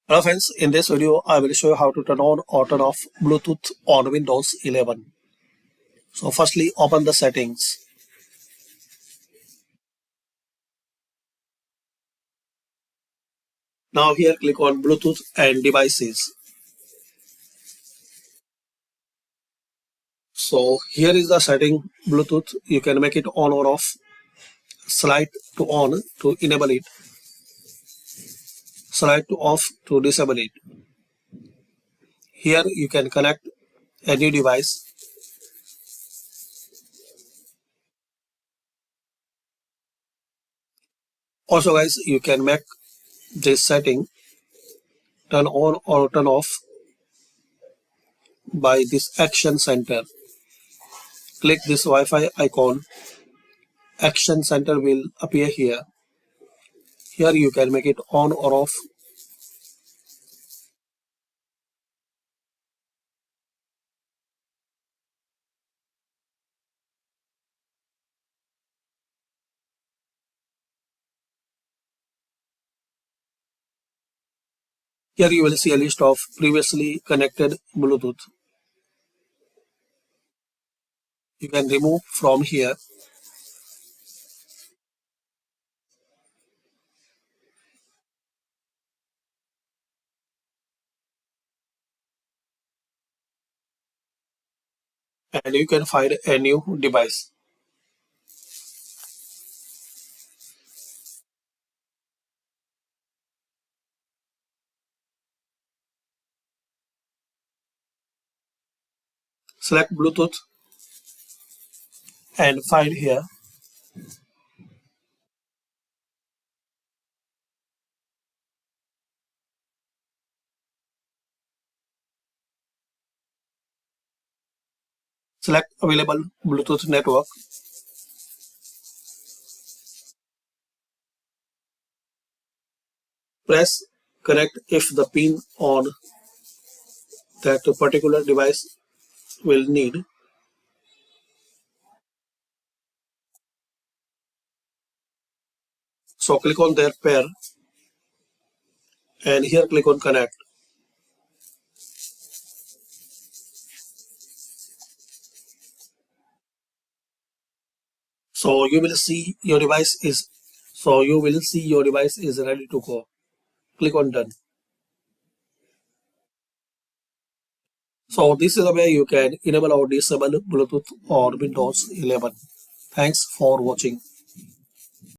Hello friends, in this video I will show you how to turn on or turn off Bluetooth on Windows 11. So firstly open the settings. Now here click on Bluetooth and devices. So here is the setting Bluetooth. You can make it on or off. Slide to on to enable it. Slide to off to disable it. Here you can connect any device. Also guys, you can make this setting turn on or turn off by this action center. Click this Wi-Fi icon. Action center will appear here. Here you can make it on or off. Here you will see a list of previously connected Bluetooth. You can remove from here. And you can find a new device. Select Bluetooth and find here. Select available Bluetooth network. Press connect if the pin on that particular device will need. So click on their pair and here click on connect. So you will see your device is ready to go. Click on done. So this is the way you can enable or disable Bluetooth on Windows 11. Thanks for watching.